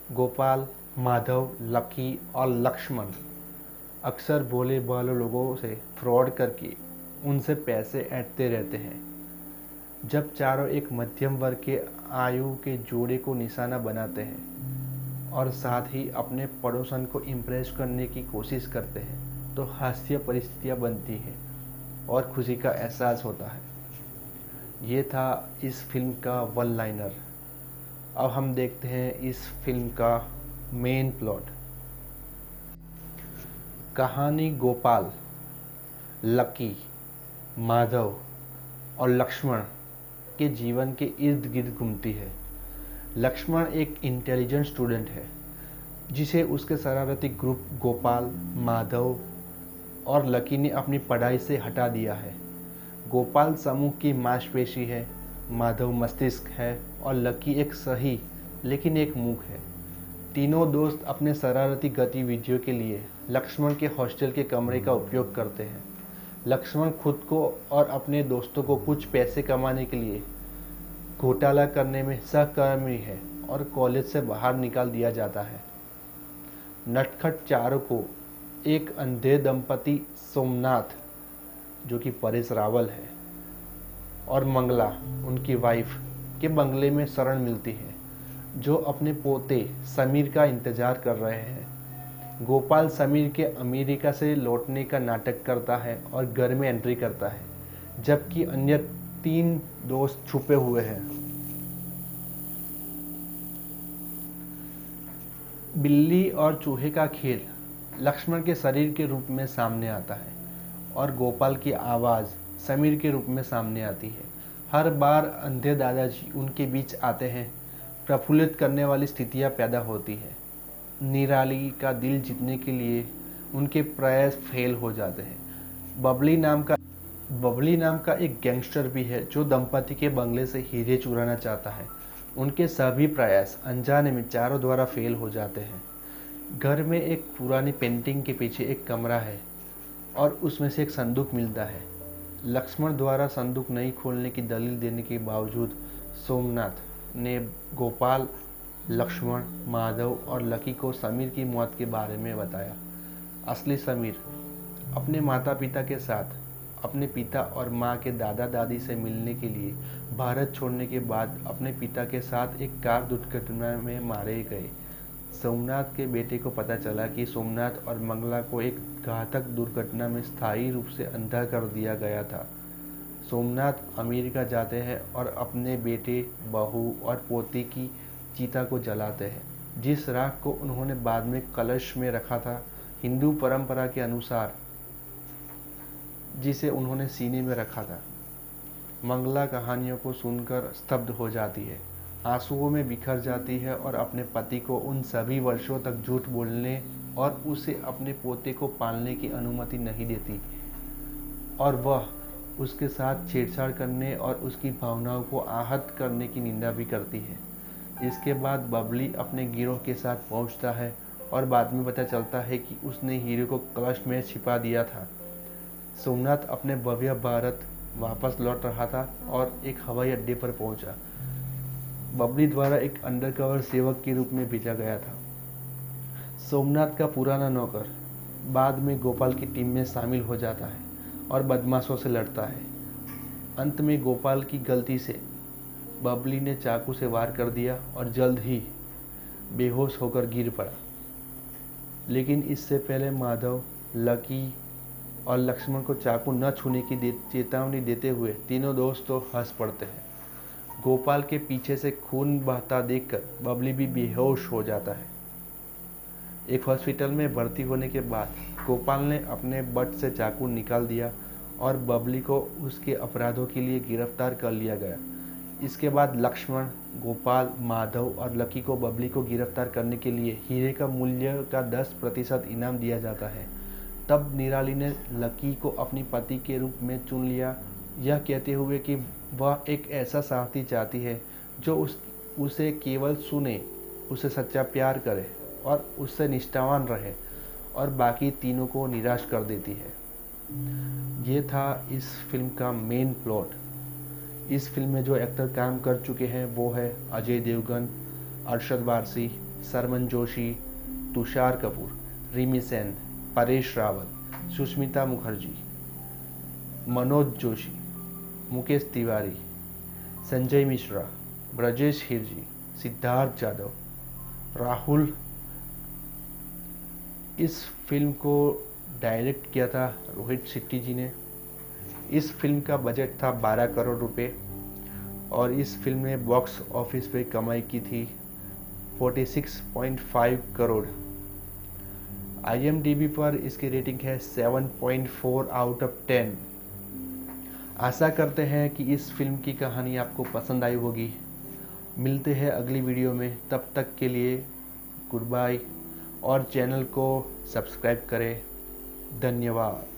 Gopal, Madhav, lucky और लक्ष्मण अक्सर भोले भाले लोगों से फ्रॉड करके उनसे पैसे ऐंठते रहते हैं। जब चारों एक मध्यम वर्ग के आयु के जोड़े को निशाना बनाते हैं और साथ ही अपने पड़ोसन को इम्प्रेस करने की कोशिश करते हैं तो हास्य परिस्थितियाँ बनती हैं और खुशी का एहसास होता है। ये था इस फिल्म का वन लाइनर। अब हम देखते हैं इस फिल्म का मेन प्लॉट। कहानी गोपाल, लकी, माधव और लक्ष्मण के जीवन के इर्द गिर्द घूमती है। लक्ष्मण एक इंटेलिजेंट स्टूडेंट है जिसे उसके शरारती ग्रुप गोपाल, माधव और लकी ने अपनी पढ़ाई से हटा दिया है। गोपाल समूह की मांसपेशी है, माधव मस्तिष्क है और लकी एक सही लेकिन एक मूक है। तीनों दोस्त अपने शरारती गतिविधियों के लिए लक्ष्मण के हॉस्टल के कमरे का उपयोग करते हैं। लक्ष्मण खुद को और अपने दोस्तों को कुछ पैसे कमाने के लिए घोटाला करने में सहकर्मी है और कॉलेज से बाहर निकाल दिया जाता है। नटखट चारों को एक अंधे दंपति सोमनाथ, जो कि परेश रावल है, और मंगला उनकी वाइफ के बंगले में शरण मिलती है, जो अपने पोते समीर का इंतजार कर रहे हैं। गोपाल समीर के अमेरिका से लौटने का नाटक करता है और घर में एंट्री करता है, जबकि अन्य 3 दोस्त छुपे हुए हैं। बिल्ली और चूहे का खेल लक्ष्मण के शरीर के रूप में सामने आता है और गोपाल की आवाज़ समीर के रूप में सामने आती है। हर बार अंधे दादाजी उनके बीच आते हैं, प्रफुल्लित करने वाली स्थितियाँ पैदा होती है। निराली का दिल जीतने के लिए उनके प्रयास फेल हो जाते हैं। बबली नाम का एक गैंगस्टर भी है जो दंपति के बंगले से हीरे चुराना चाहता है। उनके सभी प्रयास अनजाने में चारों द्वारा फेल हो जाते हैं। घर में एक पुरानी पेंटिंग के पीछे एक कमरा है और उसमें से एक संदूक मिलता है। लक्ष्मण द्वारा संदूक नहीं खोलने की दलील देने के बावजूद सोमनाथ ने गोपाल, लक्ष्मण, माधव और लकी को समीर की मौत के बारे में बताया। असली समीर अपने माता पिता के साथ अपने पिता और माँ के दादा दादी से मिलने के लिए भारत छोड़ने के बाद अपने पिता के साथ एक कार दुर्घटना में मारे गए। सोमनाथ के बेटे को पता चला कि सोमनाथ और मंगला को एक घातक दुर्घटना में स्थायी रूप से अंधा कर दिया गया था। सोमनाथ अमेरिका जाते हैं और अपने बेटे, बहू और पोती की चिता को जलाते हैं, जिस राख को उन्होंने बाद में कलश में रखा था हिंदू परंपरा के अनुसार, जिसे उन्होंने सीने में रखा था। मंगला कहानियों को सुनकर स्तब्ध हो जाती है, आंसुओं में बिखर जाती है और अपने पति को उन सभी वर्षों तक झूठ बोलने और उसे अपने पोते को पालने की अनुमति नहीं देती, और वह उसके साथ छेड़छाड़ करने और उसकी भावनाओं को आहत करने की निंदा भी करती है। इसके बाद बबली अपने गिरोह के साथ पहुंचता है और बाद में पता चलता है कि उसने हीरे को कलश में छिपा दिया था। सोमनाथ अपने भव्य भारत वापस लौट रहा था और एक हवाई अड्डे पर पहुंचा। बबली द्वारा एक अंडरकवर सेवक के रूप में भेजा गया था। सोमनाथ का पुराना नौकर बाद में गोपाल की टीम में शामिल हो जाता है और बदमाशों से लड़ता है। अंत में गोपाल की गलती से बबली ने चाकू से वार कर दिया और जल्द ही बेहोश होकर गिर पड़ा। लेकिन इससे पहले माधव, लकी और लक्ष्मण को चाकू न छूने की चेतावनी देते हुए तीनों दोस्त तो हंस पड़ते हैं। गोपाल के पीछे से खून बहता देखकर बबली भी बेहोश हो जाता है। एक हॉस्पिटल में भर्ती होने के बाद गोपाल ने अपने बट से चाकू निकाल दिया और बबली को उसके अपराधों के लिए गिरफ्तार कर लिया गया। इसके बाद लक्ष्मण, गोपाल, माधव और लकी को बबली को गिरफ्तार करने के लिए हीरे का मूल्य का 10% इनाम दिया जाता है। तब निराली ने लकी को अपनी पति के रूप में चुन लिया, यह कहते हुए कि वह एक ऐसा साथी चाहती है जो उसे केवल सुने, उसे सच्चा प्यार करे और उससे निष्ठावान रहे, और बाकी तीनों को निराश कर देती है। ये था इस फिल्म का मेन प्लॉट। इस फिल्म में जो एक्टर काम कर चुके हैं वो है अजय देवगन, अरशद वारसी, सरमन जोशी, तुषार कपूर, रिमी सेन, परेश रावल, सुष्मिता मुखर्जी, मनोज जोशी, मुकेश तिवारी, संजय मिश्रा, ब्रजेश हिरजी, सिद्धार्थ जाधव, राहुल। इस फिल्म को डायरेक्ट किया था रोहित शेट्टी जी ने। इस फिल्म का बजट था 12 करोड़ रुपए और इस फिल्म ने बॉक्स ऑफिस पे कमाई की थी 46.5 करोड़। IMDb पर इसकी रेटिंग है 7.4 आउट ऑफ 10। आशा करते हैं कि इस फिल्म की कहानी आपको पसंद आई होगी। मिलते हैं अगली वीडियो में, तब तक के लिए गुड बाय और चैनल को सब्सक्राइब करें। धन्यवाद।